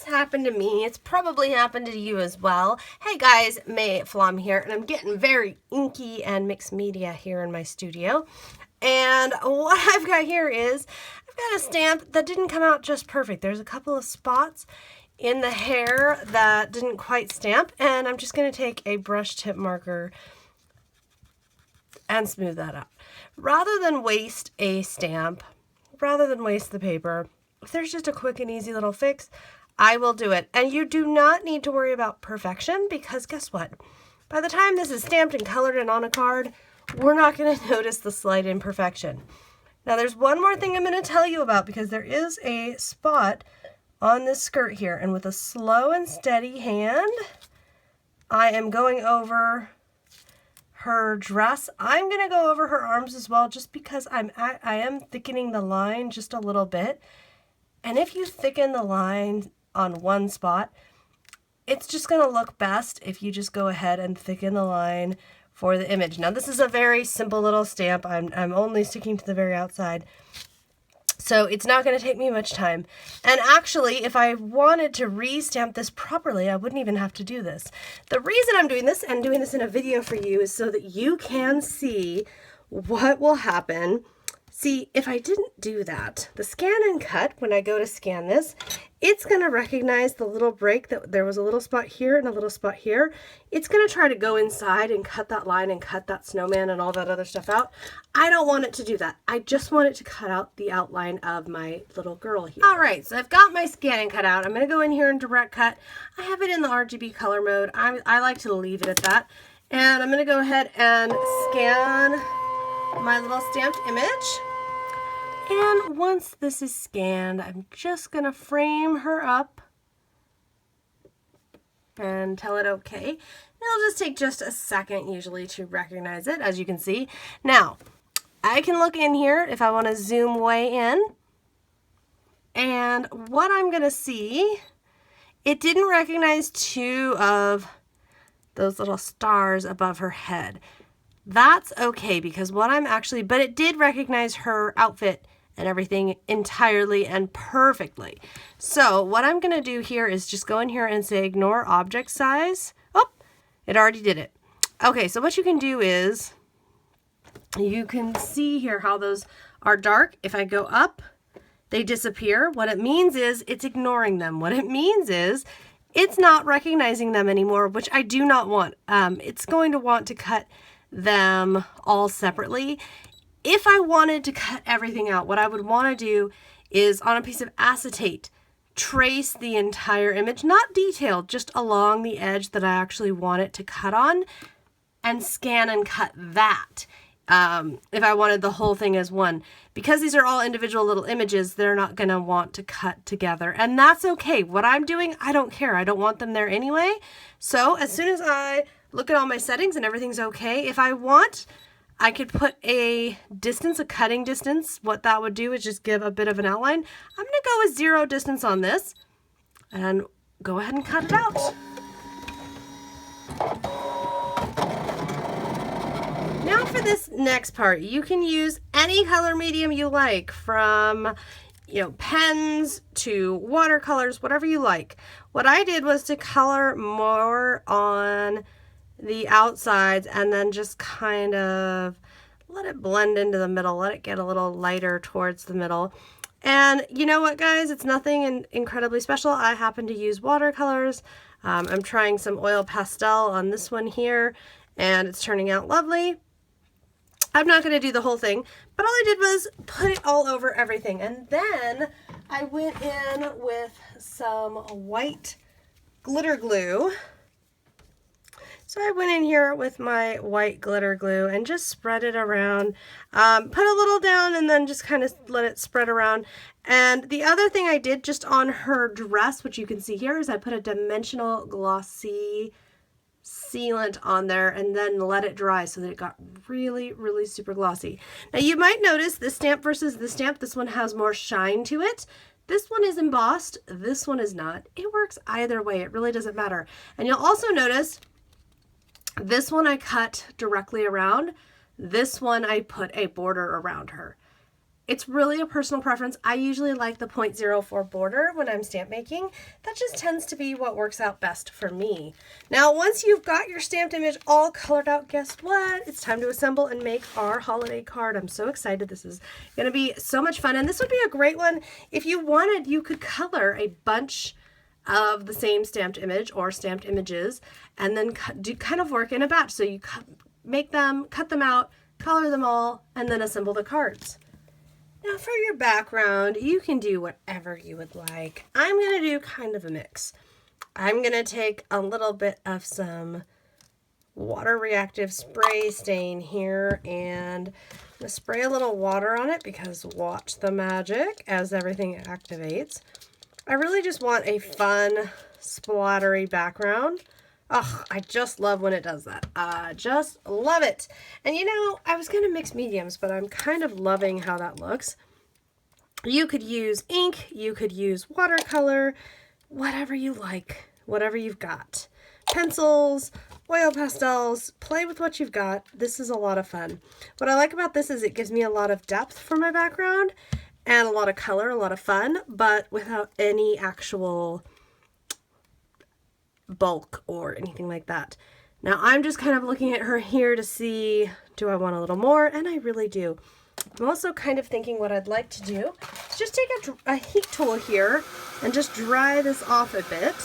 happened to me. It's probably happened to you as well. Hey guys, May Flom here, and I'm getting very inky and mixed media here in my studio. And what I've got here is, I've got a stamp that didn't come out just perfect. There's a couple of spots in the hair that didn't quite stamp, and I'm just going to take a brush tip marker and smooth that out. Rather than waste a stamp, rather than waste the paper, if there's just a quick and easy little fix, I will do it. And you do not need to worry about perfection, because guess what? By the time this is stamped and colored and on a card, we're not going to notice the slight imperfection. Now there's one more thing I'm going to tell you about, because there is a spot on this skirt here, and with a slow and steady hand, I am going over her dress. I'm going to go over her arms as well, just because I am thickening the line just a little bit. And if you thicken the line on one spot, it's just going to look best if you just go ahead and thicken the line for the image. Now this is a very simple little stamp. I'm only sticking to the very outside, so it's not going to take me much time. And actually, if I wanted to re-stamp this properly, I wouldn't even have to do this. The reason I'm doing this and doing this in a video for you is so that you can see what will happen. See, if I didn't do that, the ScanNCut, when I go to scan this, it's going to recognize the little break that there was a little spot here and a little spot here. It's going to try to go inside and cut that line and cut that snowman and all that other stuff out. I don't want it to do that. I just want it to cut out the outline of my little girl here. All right, so I've got my ScanNCut out. I'm going to go in here and direct cut. I have it in the RGB color mode. I like to leave it at that. And I'm going to go ahead and scan my little stamped image. And once this is scanned, I'm just going to frame her up and tell it okay. It'll just take just a second usually to recognize it, as you can see. Now, I can look in here if I want to zoom way in. And what I'm going to see, it didn't recognize two of those little stars above her head. That's okay, because what I'm actually, but it did recognize her outfit and everything entirely and perfectly. So what I'm going to do here is just go in here and say ignore object size. Oh, it already did it. Okay, so what you can do is you can see here how those are dark. If I go up, they disappear. What it means is it's ignoring them. What it means is it's not recognizing them anymore, which I do not want. It's going to want to cut them all separately. If I wanted to cut everything out, what I would want to do is on a piece of acetate, trace the entire image, not detailed, just along the edge that I actually want it to cut on, and scan and cut that. If I wanted the whole thing as one. Because these are all individual little images, they're not going to want to cut together. And that's okay. What I'm doing, I don't care. I don't want them there anyway. So as soon as I look at all my settings and everything's okay, if I want, I could put a distance, a cutting distance. What that would do is just give a bit of an outline. I'm going to go with 0 distance on this and go ahead and cut it out. Now for this next part, you can use any color medium you like, from pens to watercolors, whatever you like. What I did was to color more on the outsides and then just kind of let it blend into the middle, let it get a little lighter towards the middle. And you know what, guys, it's nothing incredibly special. I happen to use watercolors. I'm trying some oil pastel on this one here, and it's turning out lovely. I'm not going to do the whole thing, but all I did was put it all over everything. And then I went in with some white glitter glue. So I went in here with my white glitter glue and just spread it around, put a little down and then just kind of let it spread around. And the other thing I did just on her dress, which you can see here, is I put a dimensional glossy sealant on there and then let it dry so that it got really, really super glossy. Now you might notice this stamp versus this stamp, this one has more shine to it. This one is embossed, this one is not. It works either way, it really doesn't matter. And you'll also notice this one I cut directly around, this one I put a border around her. It's really a personal preference. I usually like the 0.04 border when I'm stamp making. That just tends to be what works out best for me. Now, once you've got your stamped image all colored out, guess what? It's time to assemble and make our holiday card. I'm so excited. This is going to be so much fun. And this would be a great one. If you wanted, you could color a bunch of the same stamped image or stamped images and then kind of work in a batch. So you make them, cut them out, color them all, and then assemble the cards. Now for your background, you can do whatever you would like. I'm going to do kind of a mix. I'm going to take a little bit of some water reactive spray stain here, and I'm going to spray a little water on it because watch the magic as everything activates. I really just want a fun, splattery background. Oh, I just love when it does that. I just love it. And you know, I was going to mix mediums, but I'm kind of loving how that looks. You could use ink, you could use watercolor, whatever you like, whatever you've got. Pencils, oil pastels, play with what you've got. This is a lot of fun. What I like about this is it gives me a lot of depth for my background and a lot of color, a lot of fun, but without any actual bulk or anything like that. Now I'm just kind of looking at her here to see, do I want a little more? And I really do. I'm also kind of thinking what I'd like to do is just take a heat tool here and just dry this off a bit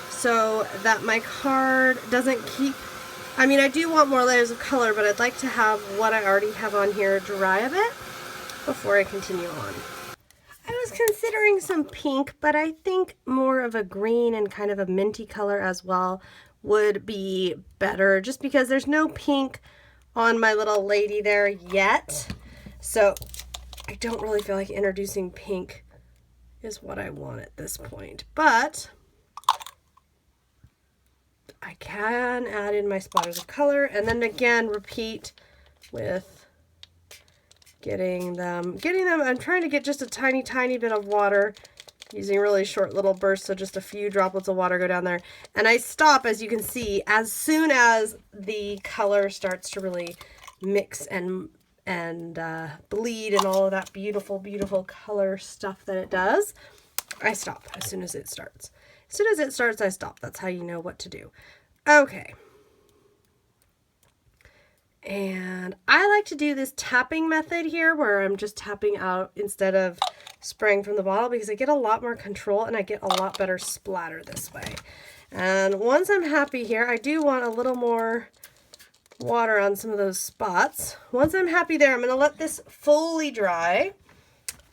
so that my card doesn't keep, I mean, I do want more layers of color, but I'd like to have what I already have on here dry a bit before I continue on. I was considering some pink, but I think more of a green and kind of a minty color as well would be better, just because there's no pink on my little lady there yet. So I don't really feel like introducing pink is what I want at this point, but I can add in my splatters of color and then again repeat with getting them, I'm trying to get just a tiny bit of water using really short little bursts, so just a few droplets of water go down there. And I stop, as you can see, as soon as the color starts to really mix and bleed and all of that beautiful, beautiful color stuff that it does. I stop as soon as it starts. As soon as it starts, I stop. That's how you know what to do. Okay. And I like to do this tapping method here where I'm just tapping out instead of spraying from the bottle because I get a lot more control and I get a lot better splatter this way. And once I'm happy here, I do want a little more water on some of those spots. Once I'm happy there, I'm going to let this fully dry.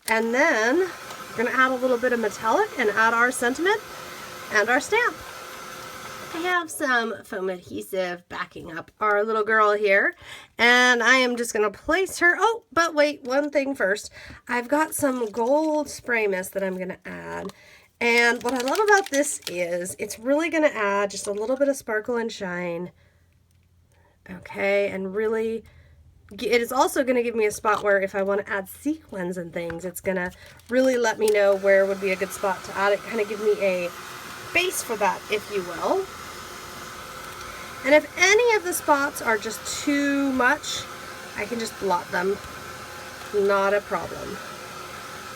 And then we're going to add a little bit of metallic and add our sentiment and our stamp. I have some foam adhesive backing up our little girl here, and I am just going to place her. Oh, but wait, one thing first. I've got some gold spray mist that I'm going to add, and what I love about this is it's really going to add just a little bit of sparkle and shine. Okay, and really, it is also going to give me a spot where if I want to add sequins and things, it's going to really let me know where would be a good spot to add it, kind of give me a base for that, if you will. And if any of the spots are just too much, I can just blot them. Not a problem.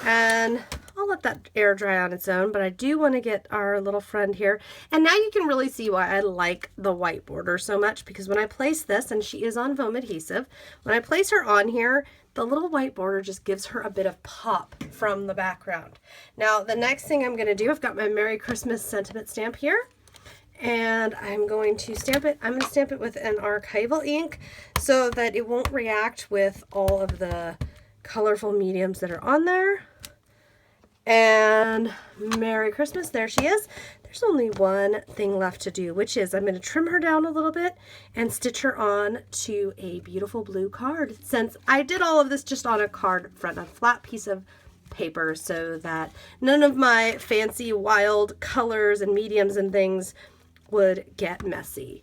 And I'll let that air dry on its own, but I do want to get our little friend here. And now you can really see why I like the white border so much, because when I place this, and she is on foam adhesive, when I place her on here, the little white border just gives her a bit of pop from the background. Now, the next thing I'm going to do, I've got my Merry Christmas sentiment stamp here. And I'm going to stamp it. I'm going to stamp it with an archival ink so that it won't react with all of the colorful mediums that are on there. And Merry Christmas, there she is. There's only one thing left to do, which is I'm going to trim her down a little bit and stitch her on to a beautiful blue card. Since I did all of this just on a card front, a flat piece of paper, so that none of my fancy wild colors and mediums and things would get messy.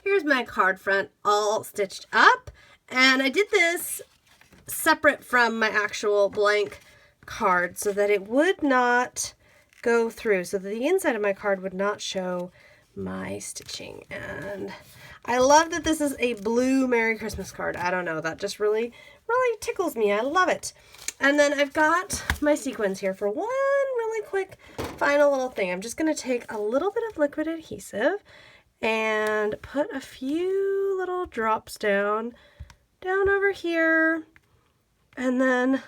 Here's my card front all stitched up, and I did this separate from my actual blank card so that it would not go through, so that the inside of my card would not show my stitching. And I love that this is a blue Merry Christmas card. I don't know, that just really tickles me. I love it. And then I've got my sequins here for one really quick final little thing. I'm just going to take a little bit of liquid adhesive and put a few little drops down over here. And then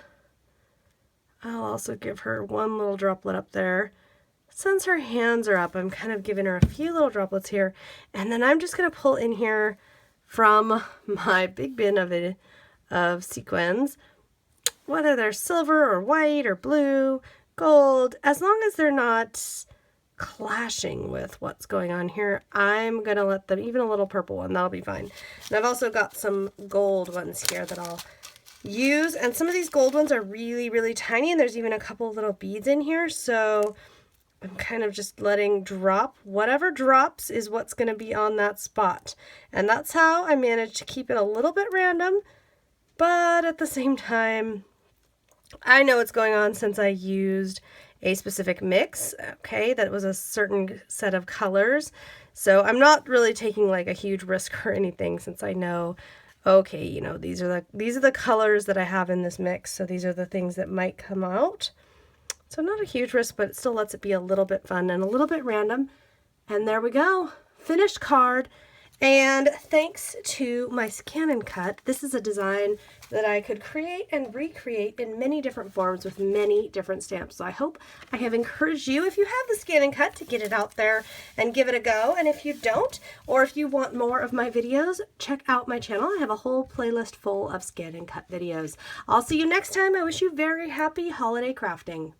I'll also give her one little droplet up there. Since her hands are up, I'm kind of giving her a few little droplets here. And then I'm just going to pull in here from my big bin of sequins, whether they're silver or white or blue, gold, as long as they're not clashing with what's going on here, I'm going to let them, even a little purple one, that'll be fine. And I've also got some gold ones here that I'll use. And some of these gold ones are really tiny, and there's even a couple little beads in here. So I'm kind of just letting drop. Whatever drops is what's going to be on that spot. And that's how I managed to keep it a little bit random, but at the same time, I know what's going on since I used a specific mix, okay, that was a certain set of colors. So I'm not really taking like a huge risk or anything, since I know, okay, you know, these are the colors that I have in this mix, so these are the things that might come out. So not a huge risk, but it still lets it be a little bit fun and a little bit random. And there we go, finished card. And thanks to my ScanNCut, this is a design that I could create and recreate in many different forms with many different stamps. So I hope I have encouraged you, if you have the ScanNCut, to get it out there and give it a go. And if you don't, or if you want more of my videos, check out my channel. I have a whole playlist full of ScanNCut videos. I'll see you next time. I wish you very happy holiday crafting.